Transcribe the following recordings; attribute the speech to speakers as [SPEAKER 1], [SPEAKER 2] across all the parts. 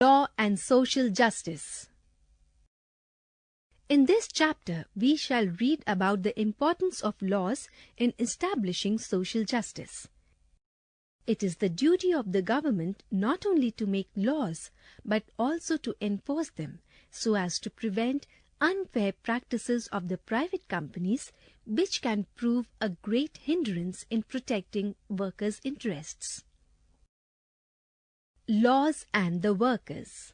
[SPEAKER 1] Law and Social Justice. In this chapter, we shall read about the importance of laws in establishing social justice. It is the duty of the government not only to make laws, but also to enforce them so as to prevent unfair practices of the private companies, which can prove a great hindrance in protecting workers' interests. Laws and the workers.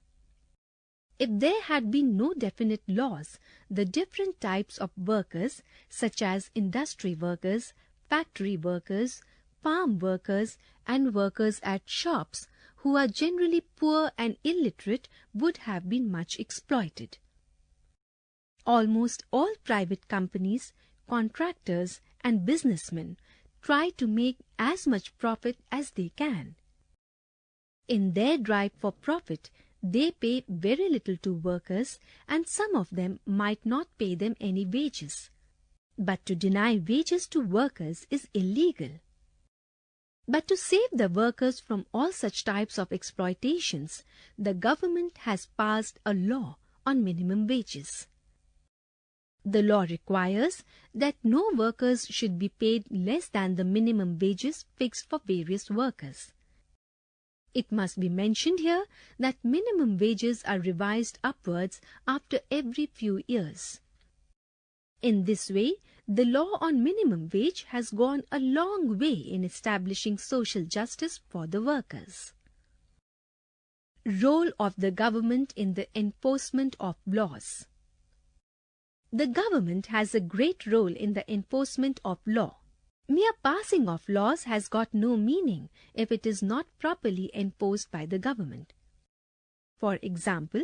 [SPEAKER 1] If there had been no definite laws, the different types of workers, such as industry workers, factory workers, farm workers, and workers at shops, who are generally poor and illiterate, would have been much exploited. Almost all private companies, contractors, and businessmen try to make as much profit as they can. In their drive for profit, they pay very little to workers, and some of them might not pay them any wages. But to deny wages to workers is illegal. But to save the workers from all such types of exploitations, the government has passed a law on minimum wages. The law requires that no workers should be paid less than the minimum wages fixed for various workers. It must be mentioned here that minimum wages are revised upwards after every few years. In this way, the law on minimum wage has gone a long way in establishing social justice for the workers. Role of the government in the enforcement of laws. The government has a great role in the enforcement of law. Mere passing of laws has got no meaning if it is not properly enforced by the government. For example,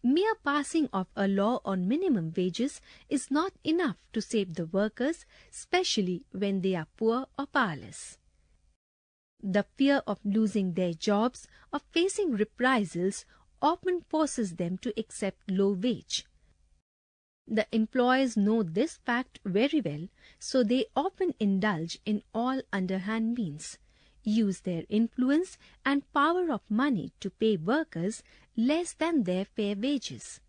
[SPEAKER 1] mere passing of a law on minimum wages is not enough to save the workers, especially when they are poor or powerless. The fear of losing their jobs or facing reprisals often forces them to accept low wage. The employers know this fact very well, so they often indulge in all underhand means, use their influence and power of money to pay workers less than their fair wages.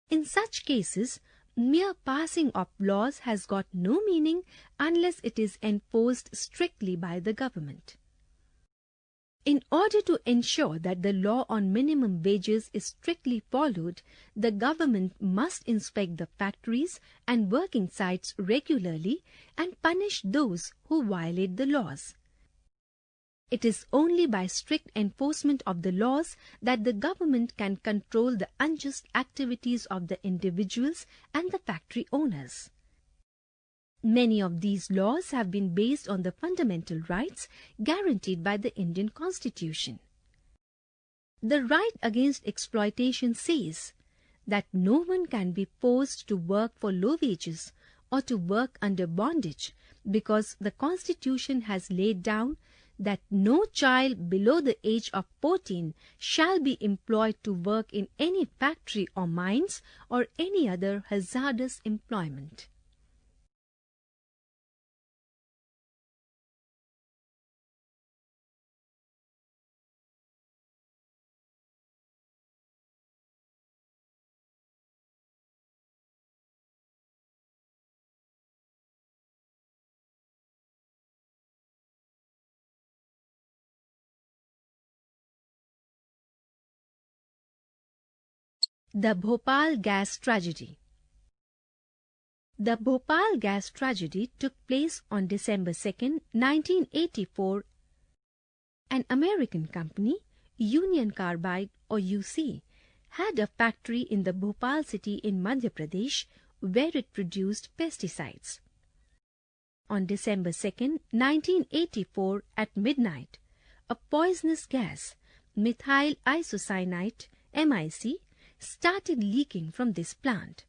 [SPEAKER 1] In such cases, mere passing of laws has got no meaning unless it is enforced strictly by the government. In order to ensure that the law on minimum wages is strictly followed, the government must inspect the factories and working sites regularly and punish those who violate the laws. It is only by strict enforcement of the laws that the government can control the unjust activities of the individuals and the factory owners. Many of these laws have been based on the fundamental rights guaranteed by the Indian Constitution. The right against exploitation says that no one can be forced to work for low wages or to work under bondage, because the Constitution has laid down that no child below the age of 14 shall be employed to work in any factory or mines or any other hazardous employment. The Bhopal Gas Tragedy. The Bhopal gas tragedy took place on December 2, 1984. An American company, Union Carbide or UC, had a factory in the Bhopal city in Madhya Pradesh where it produced pesticides. On December 2, 1984 at midnight, a poisonous gas, methyl isocyanate, MIC, started leaking from this plant.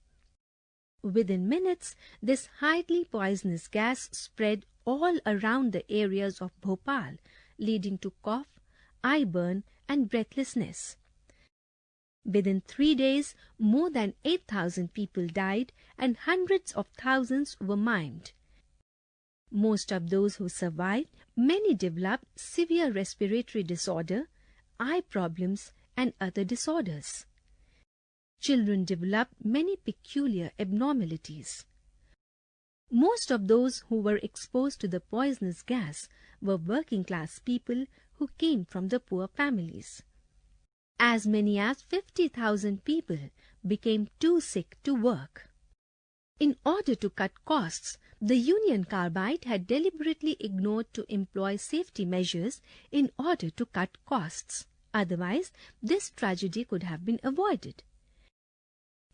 [SPEAKER 1] Within minutes, this highly poisonous gas spread all around the areas of Bhopal, leading to cough, eye burn, and breathlessness. Within 3 days, more than 8,000 people died and hundreds of thousands were maimed. Most of those who survived, many developed severe respiratory disorder, eye problems, and other disorders. Children develop many peculiar abnormalities. Most of those who were exposed to the poisonous gas were working-class people who came from the poor families. As many as 50,000 people became too sick to work. In order to cut costs, the Union Carbide had deliberately ignored to employ safety measures in order to cut costs. Otherwise, this tragedy could have been avoided.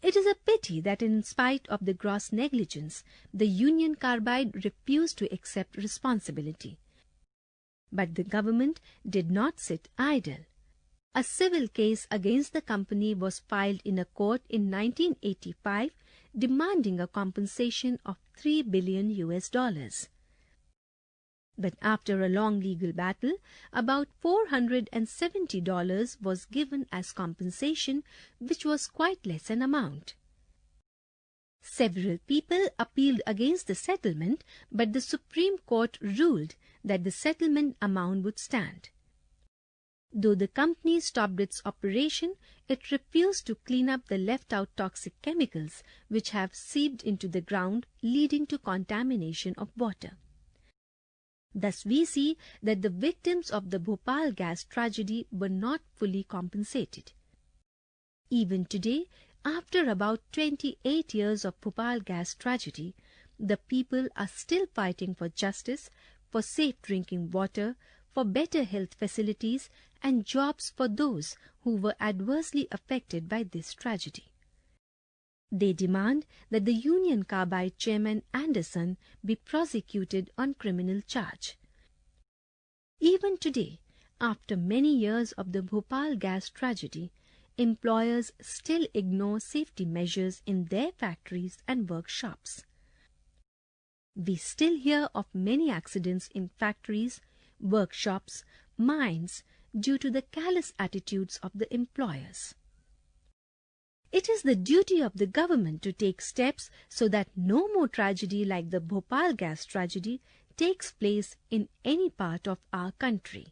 [SPEAKER 1] It is a pity that in spite of the gross negligence, the Union Carbide refused to accept responsibility. But the government did not sit idle. A civil case against the company was filed in a court in 1985 demanding a compensation of $3 billion. But after a long legal battle, about $470 was given as compensation, which was quite less an amount. Several people appealed against the settlement, but the Supreme Court ruled that the settlement amount would stand. Though the company stopped its operation, it refused to clean up the left-out toxic chemicals which have seeped into the ground, leading to contamination of water. Thus we see that the victims of the Bhopal gas tragedy were not fully compensated. Even today, after about 28 years of Bhopal gas tragedy, the people are still fighting for justice, for safe drinking water, for better health facilities and jobs for those who were adversely affected by this tragedy. They demand that the Union Carbide chairman Anderson be prosecuted on criminal charge. Even today, after many years of the Bhopal gas tragedy, employers still ignore safety measures in their factories and workshops. We still hear of many accidents in factories, workshops, mines due to the callous attitudes of the employers. It is the duty of the government to take steps so that no more tragedy like the Bhopal gas tragedy takes place in any part of our country.